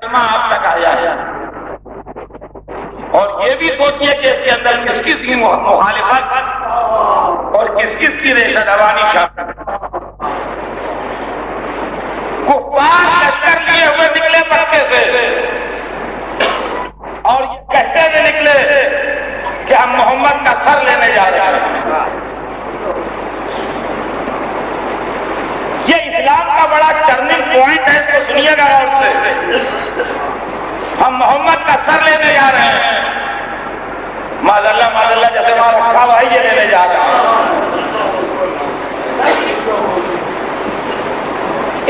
कलमा आप तक आया है। और ये भी सोचिए कि इसके अंदर किस किस की मुखालिफत और किस किस की रेशा दबानी शामिल है। कुफ्फार लश्कर लिए हुए निकले मक्के से और ये कहते हुए निकले कि हम मोहम्मद का सर लेने जा रहे हैं। ये इस्लाम का बड़ा टर्निंग पॉइंट है, इसको सुनिएगा और से। हम मोहम्मद का सर लेने जा रहे हैं। माज़अल्लाह जैसे वहां रखा भाई ये लेने जा रहे हैं।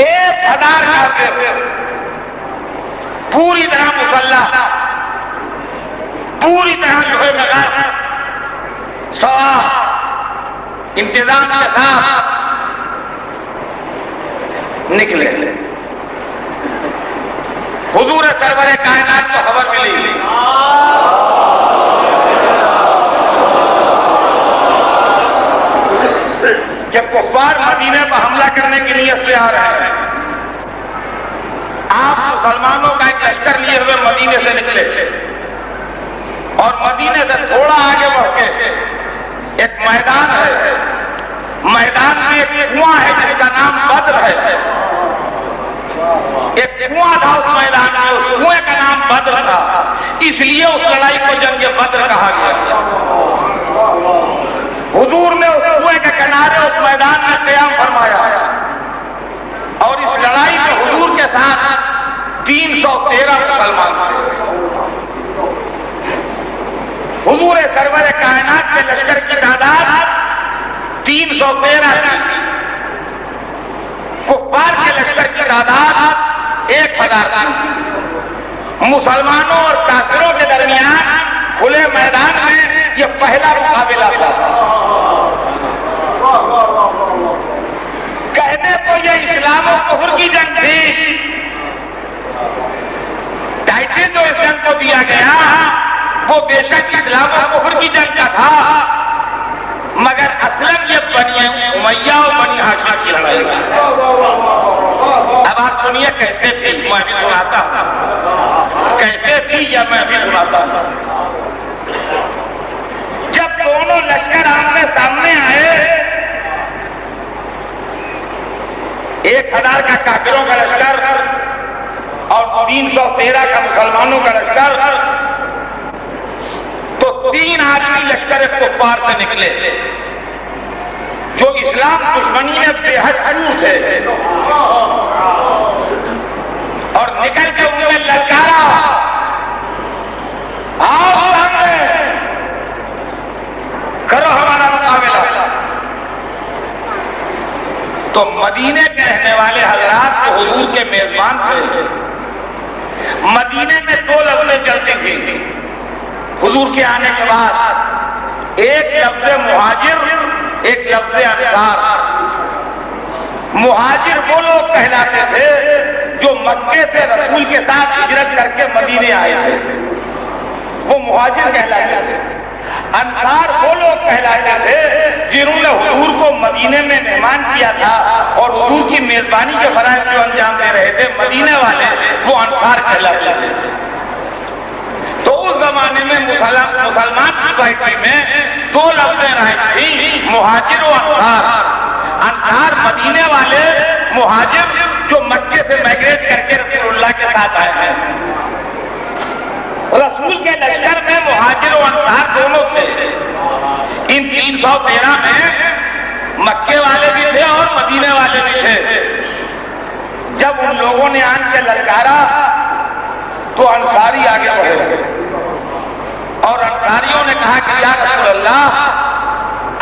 एक हजार काफिर पूरी तरह मुसल्लह, पूरी तरह जो है मगार सवा इंतजाम के साथ निकले। हुजूर सरवर कायनात को खबर मिली कि कुफ्फार मदीने पर हमला करने की नीयत से आ रहे हैं। आप मुसलमानों का एक लश्कर लिए हुए मदीने से निकले और मदीने से थोड़ा आगे बढ़ के एक मैदान है। मैदान में एक कुआं है जिसका नाम बद्र है। एक कुआं था उस मैदान में, उस कुएं का नाम बद्र था, इसलिए उस लड़ाई को जंग बद्र कहा गया। हुजूर ने उस कुएं के किनारे उस मैदान में क़याम फरमाया और इस लड़ाई में हुजूर के साथ 313 मुसलमान थे। हुजूर सरवर कायनात के लश्कर की तादाद 313 थी। कुफ्फार के लश्कर की तादाद 1000 थी। मुसलमानों और काफिरों के दरमियान खुले मैदान में यह पहला मुकाबला था। कहने को यह इस्लाम और कुफ्र की जंग थी। टाइटल जो इस जंग को दिया गया वो बेशक इस्लाम और कुफ्र की जंग का था, मगर असलन ये बनी उमैया और बनी हाशिम की लड़ाई थी। अब आप सुनिए कैसे थी, मैं भी सुनाता हूं कैसे थी या मैं भी सुनाता हूं। जब दोनों लश्कर आमने सामने आए, 1000 का काफिरों का लश्कर और 313 का मुसलमानों का लश्कर, तो 3 आदमी लश्कर कुफ्फार से निकले जो इस्लाम दुश्मनी में बेहद अड़ू थे और निकल के उन्होंने ललकारा, आओ सामने करो हमारा मुकाबला। तो मदीने के रहने वाले हजरात तो हुजूर के मेजबान थे। मदीने में 2 लफ्ज़ें चलती थी हुजूर के आने के बाद, एक लफ्ज़ मुहाजिर, एक लफ्ज़ अंसार। मुहाजिर वो लोग कहलाते थे जो मक्के से रसूल के साथ हिजरत करके मदीने आए थे, वो मुहाजिर कहलाते थे। अंसार वो लोग कहलाते थे जिन्होंने हुजूर को मदीने में मेहमान किया था और हुजूर की मेजबानी के फराइज़ जो अंजाम दे रहे थे मदीने वाले, वो अंसार कहलाते थे। तो उस जमाने में मुसलमान सोसाइटी में 2 लफ्ज़ें रही थी, मुहाजिर और अंसार। अंसार मदीने वाले, मुहाजिर जो मक्के से माइग्रेट करके रसूलुल्लाह के साथ आए हैं। रसूल के लश्कर में मुहाजिर और अंसार दोनों थे। इन 313 में मक्के वाले भी थे और मदीने वाले भी थे। जब उन लोगों ने आन के ललकारा तो अंसारी आगे बढ़े और अंसारियों ने कहा कि या रसूलल्लाह,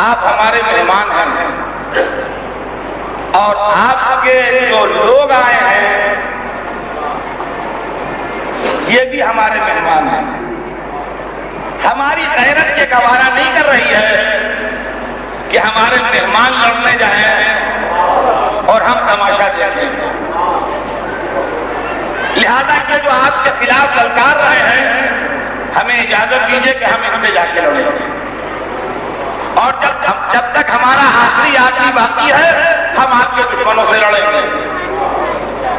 आप हमारे मेहमान हैं और आपके जो लोग आए हैं ये भी हमारे मेहमान हैं। हमारी गैरत ये गवारा नहीं कर रही है कि हमारे मेहमान लड़ने जाए और हम तमाशा देखें। लिहाजा के जो आपके खिलाफ ललकार रहे हैं, हमें इजाजत दीजिए कि हम इनसे जाके लड़ें। और जब तक हमारा आखिरी आदमी बाकी है, आपके दुश्मनों से लड़ेंगे।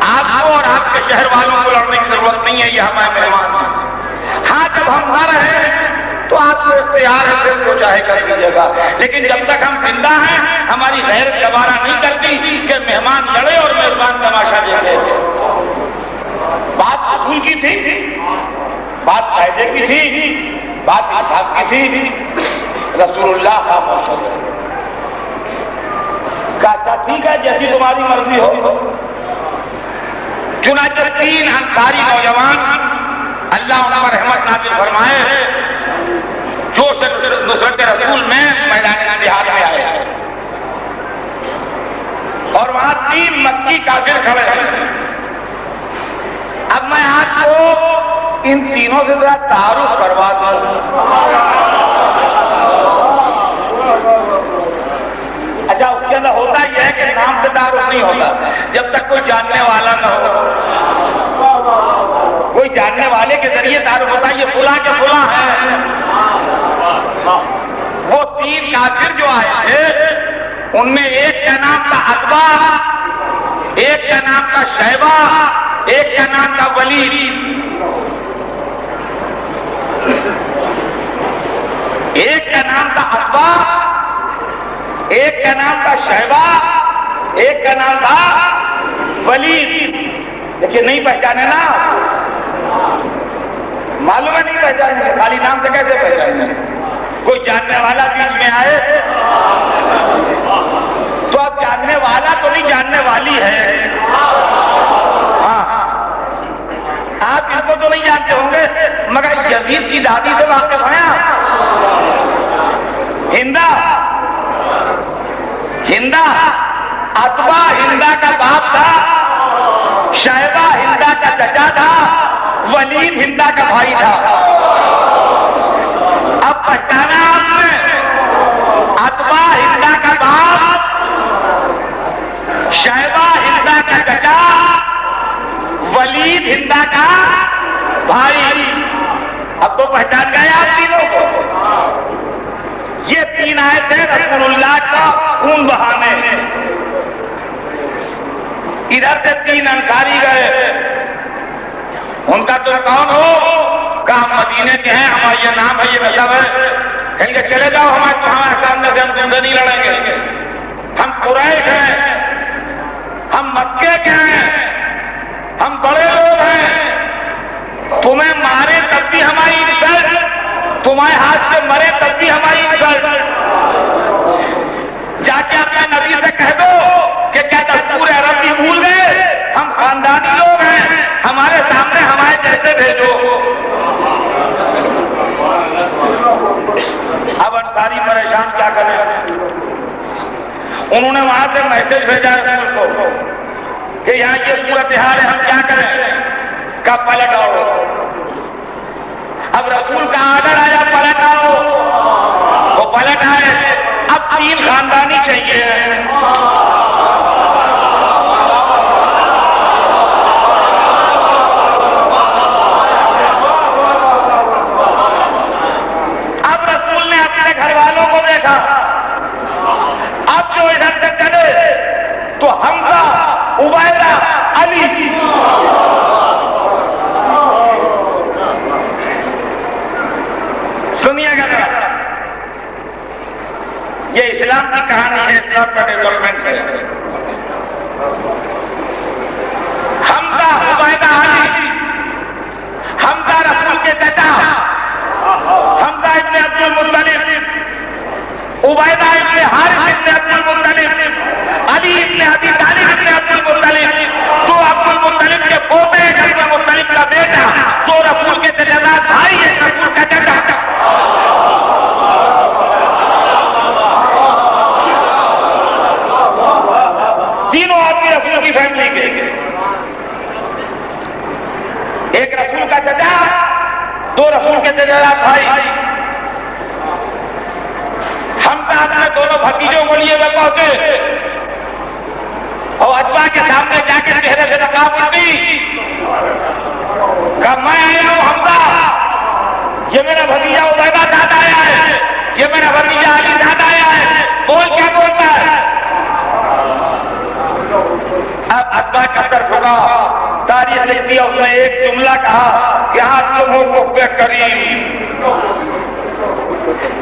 आपको और आपके शहर वालों को लड़ने की जरूरत नहीं ये हमारे मेहमान हैं। हाँ, जब हम न रहे तो आपको इख्तियार है, फिर जो चाहे कर दीजिएगा, लेकिन जब तक हम जिंदा हैं हमारी गैरत गवारा नहीं करती कि मेहमान लड़े और मेहमान तमाशा देखे। बात असूल की थी, बात कायदे की थी, बात इंसाफ की थी। रसूलुल्लाह का ठीक है, जैसी तुम्हारी मर्जी हो। चुनांचे 3 अंसारी नौजवान अल्लाह उन पर रहमत नाज़िल फरमाए जो नुसरत रसूल में मैदान जिहाद में आए और वहां 3 मक्की काफिर खड़े हैं। अब मैं आपको इन तीनों से जरा तारुफ करवा दूं। अच्छा, उसके अंदर होता यह है कि नाम से तारुफ नहीं होता जब तक कोई जानने वाला न हो। कोई जानने वाले के जरिए तारुफ होता है, ये फुला के फुला है। वो 3 काफिर जो आए थे उनमें एक का नाम था अतबा, एक का नाम था शैबा, एक का नाम था वलीद। एक का नाम था अतबा, एक का नाम था शैबा, एक का नाम था वलीद। देखिए, नहीं पहचाने ना, मालूम है नहीं पहचाने, खाली नाम से कैसे पहचाने। कोई जानने वाला बीच में आए तो अब जानने वाला तो नहीं, जानने वाली है। हाँ, आप इनको तो नहीं जानते होंगे, मगर यजीद की दादी से वाकिफ हैं आप? हिंदा, हिंदा अतबा हिंदा का बाप था, शैबा हिंदा का चचा था, वलीद हिंदा का भाई था। अब पहचाना आपने? अतबा हिंदा का बाप, शैबा हिंदा का चचा, वलीद हिंदा का भाई। अब तो पहचान गए आप तीनों को। ये 3 आए थे रसूलुल्लाह का खून बहाने। इधर से 3 अंसारी गए, उनका तो कौन हो? कहा मदीने के हैं, हमारा ये नाम है, ये नसब है। कहेंगे चले जाओ, हमारे सामने से हम जिंदा नहीं लड़ेंगे। हम कुरैश हैं, हम मक्के के हैं, हम बड़े लोग हैं। तुम्हें मारे तब भी हमारी इज्जत, तुम्हारे हाथ से मरे तब भी हमारी इज्जत। जाके अपने नबी से कह दो कि क्या पूरे अरब भी भूल गए, हम खानदानी लोग हैं, हमारे सामने हमारे जैसे भेजो। अब अंसारी परेशान क्या करें? उन्होंने वहां से मैसेज भेजा रसूल को कि यहाँ ये सूरत हाल है, हम क्या करें? का पलट आओ। अब रसूल का आर्डर आया, पलट आओ। वो पलट आए। अब 3 खानदानी चाहिए। अब रसूल ने अपने घर वालों को देखा, अब जो इधर से चले तो हमजा, उबैदा, अली। सुनिएगा जरा, ये इस्लाम की कहानी है, इस्लाम का डेवलपमेंट है। हमजा, उबैदा, अली। हमजा रसूल के चाचा, हमजा इब्ने अब्दुल मुत्तलिब, उबैदा इब्ने हारिस इब्ने अब्दुल मुत्तलिब, अली इब्ने अबी तालिब इब्ने अब्दुल मुत्तलिब। तो अब्दुल मुत्तलिब के पोते, अब्दुल मुत्तलिब का बेटा, तो रसूल के चचेदार भाई है, रसूल का चाचा। तीनों आदमी रसूल की फैमिली के, एक रसूल का चचा, 2 रसूल के चचेदार भाई। हम अपने दोनों भतीजों को लिए हुए पहुंचे और अतबा के सामने जाके चेहरे से नकाब उठी। कहा मैं आया हूं हमजा, ये मेरा भतीजा उबैदा साथ आया है, ये मेरा भतीजा अली साथ आया है। बोल क्या बोलता है? अब अतबा का सर झुका, तारीख लिख दिया, उसने एक जुमला कहा, यहाँ तुम हो कुफ़्वे करीम,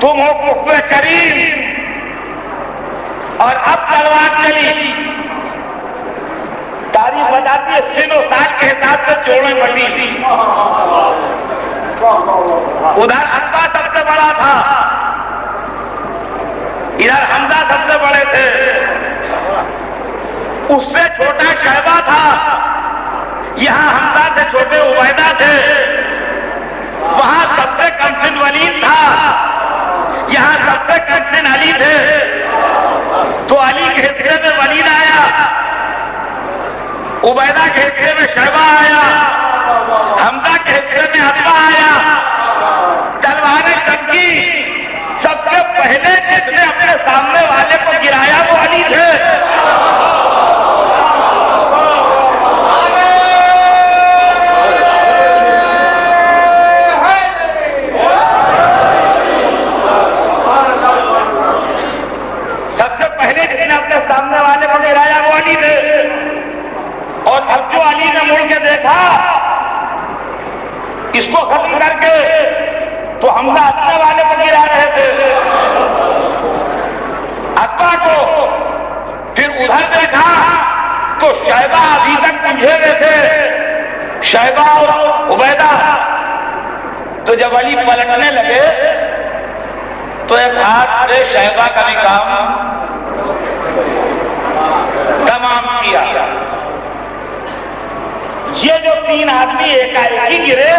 तुम हो कुफ़्वे करीम। और अब तलवार चली। तारीख बताती है सिनो साठ के हिसाब से जोड़ें बटी थी। उधर अब्बा सबसे बड़ा था, इधर हमजा सबसे बड़े थे, उससे छोटा शैबा था, यहां हमजा से छोटे उबैदा थे, वहां सबसे कमसिन वलीद था, यहां सबसे कमसिन अली थे। तो अली के हिस्से में वलीद आया, उबैदा के हिस्से में शैबा आया, हमजा के हिस्से में अब्बा आया। तलवारें चमकी, सबसे पहले जिसने अपने सामने वाले को गिराया वो अली थे। सबसे पहले जिसने अपने सामने वाले को गिराया वो अली थे। और अब जो अली ने मुड़ के देखा इसको खत्म करके, तो हमजा अपने वाले को गिरा रहे थे, अब्बा को। फिर उधर देखा तो शैबा अभी तक बुझे हुए थे, शैबा और उबैदा। तो जब अली पलटने लगे तो एक हाथ से शैबा का भी काम तमाम किया। ये जो तीन आदमी एकाएक ही गिरे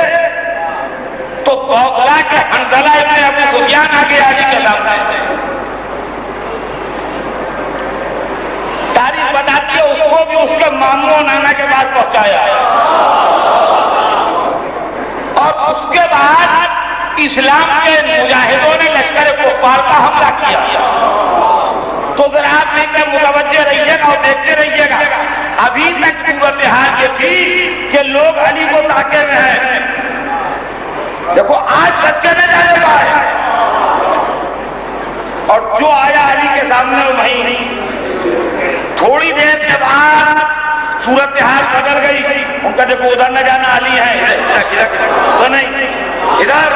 तो बौखला के हंसला इब्न अबू सुफियान आगे अली के सामने। तारीख बताती है उसको भी उसके मामू और नाना के पास पहुंचाया। और उसके बाद इस्लाम के मुजाहिदों ने लश्कर कुफ्फार का हमला किया। तो जरा आप देखकर मुतवज्जे रहिएगा और देखते रहिएगा। अभी तक सूरत हाल ये थी कि लोग अली को ताके में हैं। देखो आज सच्चे न जाने पाए, और जो आया अली के सामने वही नहीं। थोड़ी देर के बाद सूरत हाल बदल गई। उनका देखो उधर न जाना अली है, तो नहीं इधर।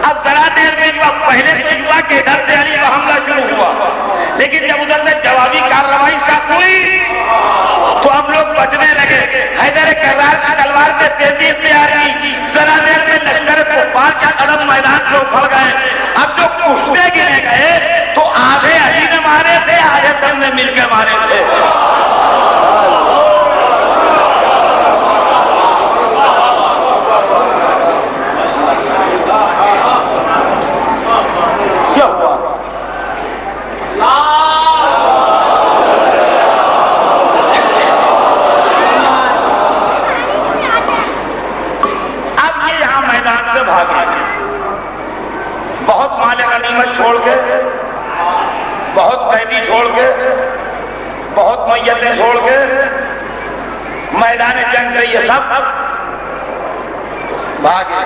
अब जरा देर में पहले तो युवा के इधर से अली का हमला शुरू हुआ, लेकिन जब उधर से जवाबी कार्रवाई शुरू हुई तो अब लोग बचने लगे। हैदर कर्रार की तलवार से तेजी से आ रही, जरा देर में लश्कर कुफ्फार का कदम मैदान से उखड़ गए। अब जो कुश्ते गिरे गए तो आधे अली ने मारे थे, आधे सबने मिलकर मारे थे। क्या हुआ? बहुत माल गनीमत छोड़ के, बहुत कैदी छोड़ के, बहुत मैयतें छोड़ के मैदान जंग से ये सब भागे।